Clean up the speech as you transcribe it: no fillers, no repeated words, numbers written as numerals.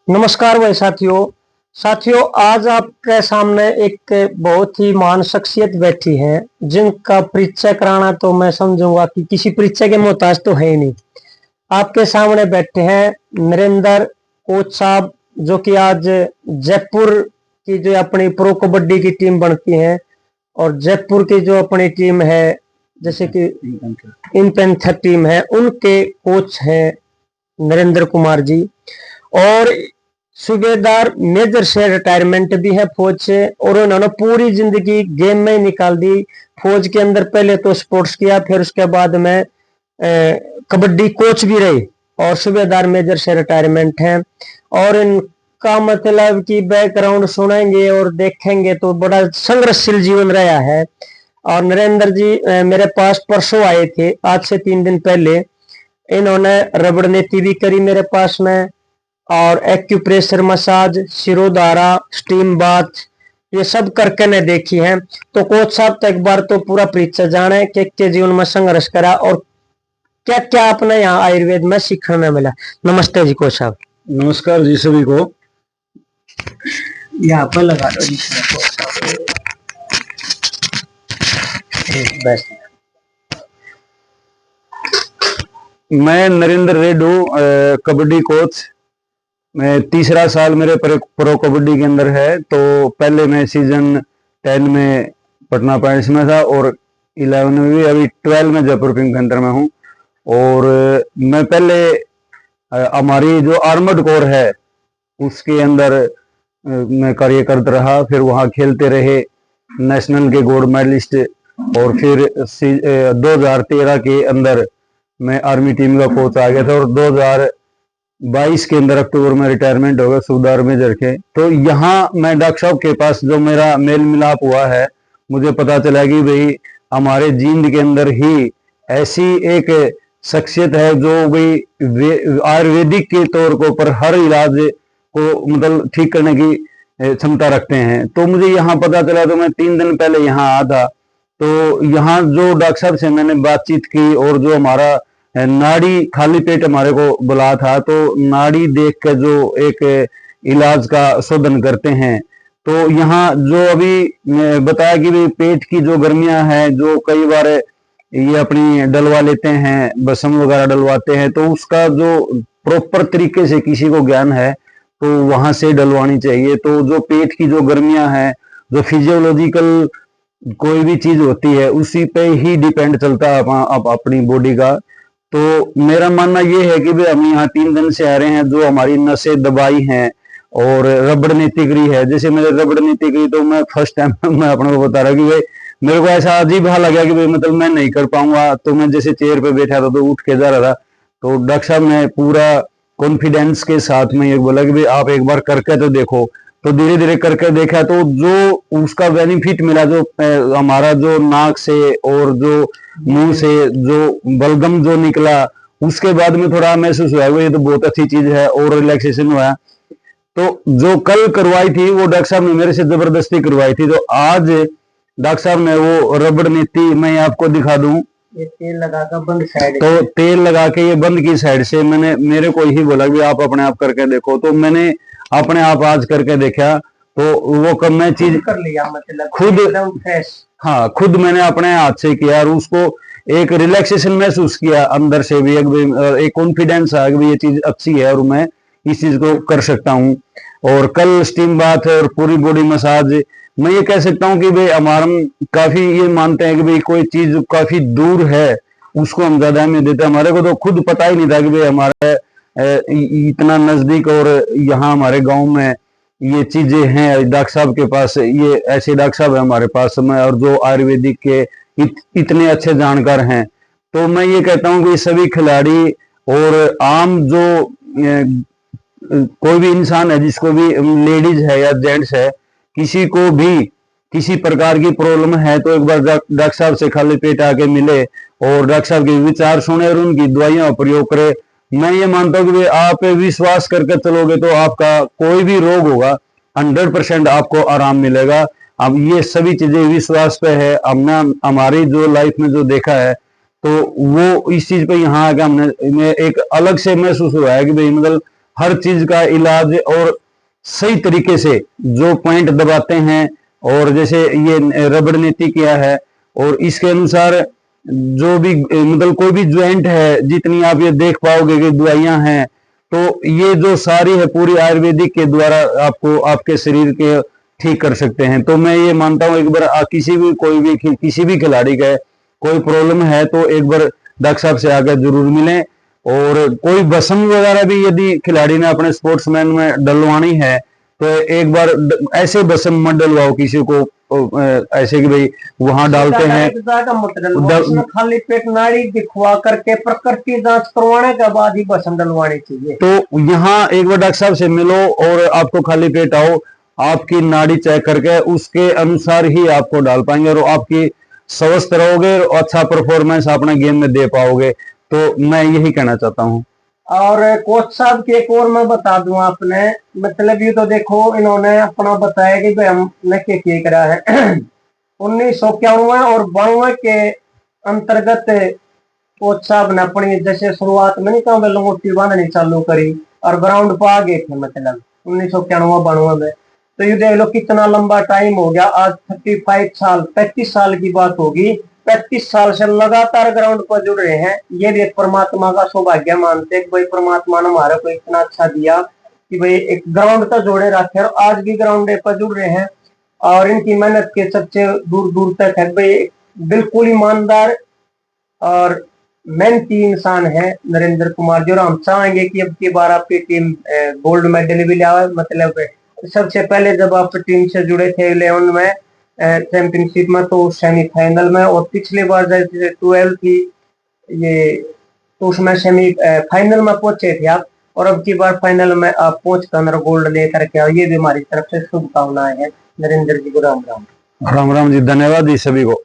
नमस्कार भाई साथियों। आज आपके सामने एक बहुत ही महान शख्सियत बैठी है जिनका परिचय कराना तो मैं समझूंगा कि किसी परिचय के मोहताज तो है ही नहीं। आपके सामने बैठे हैं नरेंद्र कोच साहब, जो कि आज जयपुर की जो अपनी प्रो कबड्डी की टीम बनती है और जयपुर की जो अपनी टीम है जैसे कि इन पैंथर टीम है, उनके कोच हैं नरेंद्र कुमार जी। और सूबेदार मेजर से रिटायरमेंट भी है फौज से, और उन्होंने पूरी जिंदगी गेम में ही निकाल दी। फौज के अंदर पहले तो स्पोर्ट्स किया, फिर उसके बाद में कबड्डी कोच भी रहे और सूबेदार मेजर से रिटायरमेंट है। और इनका मतलब कि बैकग्राउंड सुनेंगे और देखेंगे तो बड़ा संघर्षशील जीवन रहा है। और नरेंद्र जी मेरे पास परसों आए थे, आज से 3 दिन पहले। इन्होंने रबड़ नीति भी करी मेरे पास में, और acupressure massage, shirodhara, steam bath, ये सब करके ने देखी है। तो कोच साहब तो एक बार तो पूरा परिचय जाने के जीवन में संघर्ष करा और क्या क्या आपने यहाँ आयुर्वेद में सीखने में मिला। नमस्ते जी कोच साहब। नमस्कार जी सभी को। यहाँ पर लगा दो जी बस। मैं नरेंद्र रेड्डू, कबड्डी कोच। मैं तीसरा साल मेरे प्रो कबड्डी के अंदर है। तो पहले मैं सीजन 10 में पटना पायरेट्स में था और 11 में भी, अभी 12 में जयपुर पिंक पैंथर में हूँ। और मैं पहले हमारी जो आर्मड कोर है उसके अंदर मैं कार्य करता रहा, फिर वहाँ खेलते रहे, नेशनल के गोल्ड मेडलिस्ट। और फिर 2013 के अंदर मैं आर्मी टीम का कोच आ गया था और 2022 के अंदर अक्टूबर में रिटायरमेंट हो गया सूबेदार मेजर के। तो यहाँ मैं डॉक्टर साहब के पास जो मेरा मेल मिलाप हुआ है, मुझे पता चला कि भाई हमारे जींद के अंदर ही ऐसी एक शख्सियत है जो भाई आयुर्वेदिक के तौर के ऊपर हर इलाज को मतलब ठीक करने की क्षमता रखते हैं। तो मुझे यहाँ पता चला, तो मैं 3 दिन पहले यहाँ आया था। तो यहाँ जो डॉक्टर साहब से मैंने बातचीत की और जो हमारा नाड़ी खाली पेट हमारे को बुलाया था, तो नाड़ी देख के जो एक इलाज का शोधन करते हैं, तो यहाँ जो अभी बताया कि भाई पेट की जो गर्मियां हैं, जो कई बार ये अपनी डलवा लेते हैं, बसम वगैरह डलवाते हैं, तो उसका जो प्रॉपर तरीके से किसी को ज्ञान है तो वहां से डलवानी चाहिए। तो जो पेट की जो गर्मियां हैं, जो फिजियोलॉजिकल कोई भी चीज होती है उसी पे ही डिपेंड चलता है अपनी बॉडी का। तो मेरा मानना ये है कि भाई हम यहाँ 3 दिन से आ रहे हैं, जो हमारी नसें दबाई हैं और रबड़ नीति करी है। जैसे मैंने रबड़ नीति करी तो मैं फर्स्ट टाइम मैं अपने को बता रहा कि भाई मेरे को ऐसा अजीब सा लगा कि भाई मतलब मैं नहीं कर पाऊंगा। तो मैं जैसे चेयर पे बैठा था तो उठ के जा रहा था, तो डॉक्टर साहब ने पूरा कॉन्फिडेंस के साथ में ये बोला कि भाई आप एक बार करके तो देखो। तो धीरे धीरे करके देखा तो जो उसका बेनिफिट मिला, जो हमारा जो नाक से और जो मुंह से जो बलगम जो निकला, उसके बाद में थोड़ा महसूस हुआ ये तो बहुत अच्छी चीज है और रिलैक्सेशन हुआ। तो जो कल करवाई थी वो डॉक्टर साहब ने मेरे से जबरदस्ती करवाई थी। तो आज डॉक्टर साहब ने वो रबड़ नीति मैं आपको दिखा दूं, ये तेल लगा कर बंद साइड, तो तेल लगा के ये बंद की साइड से मैंने मेरे को ही बोला कि आप अपने आप करके देखो। तो मैंने अपने आप आज करके देखा, तो वो कब मैं चीज कर लिया, मतलब खुद, हाँ खुद मैंने अपने हाथ से किया और उसको एक रिलैक्सेशन महसूस किया अंदर से भी, एक कॉन्फिडेंस आ कि ये चीज अच्छी है और मैं इस चीज को कर सकता हूँ। और कल स्टीम बाथ और पूरी बॉडी मसाज, मैं ये कह सकता हूँ कि भाई हमारा काफी ये मानते हैं कि भाई कोई चीज काफी दूर है उसको हम ज्यादा अहमियत देते हैं। हमारे को तो खुद पता ही नहीं था कि भाई हमारे इतना नजदीक और यहाँ हमारे गांव में ये चीजें हैं। डॉक्टर साहब के पास ये ऐसे डॉक्टर साहब है हमारे पास में, और जो आयुर्वेदिक के इतने अच्छे जानकार हैं। तो मैं ये कहता हूँ कि सभी खिलाड़ी और आम जो कोई भी इंसान है, जिसको भी लेडीज है या जेंट्स है, किसी को भी किसी प्रकार की प्रॉब्लम है तो एक बार डॉक्टर साहब से खाली पेट आके मिले और डॉक्टर साहब के विचार सुने और उनकी दवाइयां प्रयोग करे। मैं ये मानता हूँ कि आप विश्वास करके चलोगे तो आपका कोई भी रोग होगा 100% आपको आराम मिलेगा। अब ये सभी चीजें विश्वास पे है। हमने हमारी जो लाइफ में जो देखा है, तो वो इस चीज पे यहाँ आके हमने एक अलग से महसूस हुआ है कि भाई मतलब हर चीज का इलाज और सही तरीके से जो पॉइंट दबाते हैं, और जैसे ये रबड़ नीति किया है, और इसके अनुसार जो भी मतलब कोई भी ज्वाइंट है, जितनी आप ये देख पाओगे कि दवाइयां हैं, तो ये जो सारी है पूरी आयुर्वेदिक के द्वारा आपको आपके शरीर के ठीक कर सकते हैं। तो मैं ये मानता हूँ एक बार किसी भी कोई भी किसी भी खिलाड़ी का कोई प्रॉब्लम है तो एक बार डॉक्टर साहब से आकर जरूर मिलें। और कोई बसम वगैरह भी यदि खिलाड़ी ने अपने स्पोर्ट्समैन में डलवानी है तो एक बार ऐसे बसम मत डलवाओ किसी को, ऐसे कि भाई वहां डालते हैं उसमें खाली पेट नाड़ी दिखवा करके प्रकृति जांच करवाने के बाद ही बसम डलवानी चाहिए। तो यहाँ एक बार डॉक्टर साहब से मिलो और आपको खाली पेट आओ, आपकी नाड़ी चेक करके उसके अनुसार ही आपको डाल पाएंगे और आपकी स्वस्थ रहोगे और अच्छा परफॉर्मेंस अपने गेम में दे पाओगे। तो मैं यही कहना चाहता हूँ। और कोच साहब के एक और मैं बता दूं आपने, मतलब ये तो देखो इन्होंने अपना बताया कि भाई हमने क्या करा है 1991 और 92 के अंतर्गत कोच साहब ने अपनी जैसे शुरुआत में नहीं कहा लंगोटी बांधनी चालू करी और ग्राउंड पर आ गए थे, मतलब 1991-92 में। तो ये देख लो कितना लंबा टाइम हो गया, आज 35 साल की बात होगी। 35 साल से लगातार ग्राउंड पर जुड़ रहे हैं। ये भी एक परमात्मा का सौभाग्य मानते हैं, भाई परमात्मा ने हमारे को इतना अच्छा दिया कि भाई एक ग्राउंड तो जोड़े रखे और आज भी ग्राउंड पर जुड़ रहे हैं। और इनकी मेहनत के सबसे दूर दूर तक है भाई, बिल्कुल ईमानदार और मेहनती इंसान है नरेंद्र कुमार जी। और हम चाहेंगे कि अब की बार आपकी टीम गोल्ड मेडल भी लाए। मतलब सबसे पहले जब आप टीम से जुड़े थे 11 में चैंपियनशिप में तो सेमीफाइनल में, और पिछली बार जैसे 12 थी ये तो उसमें सेमी फाइनल में पहुंचे थे आप, और अब की बार फाइनल में आप पहुंच कर गोल्ड लेकर के आओ। ये भी हमारी तरफ से शुभकामनाएं हैं। नरेंद्र जी को राम राम। राम राम जी, धन्यवाद जी सभी को।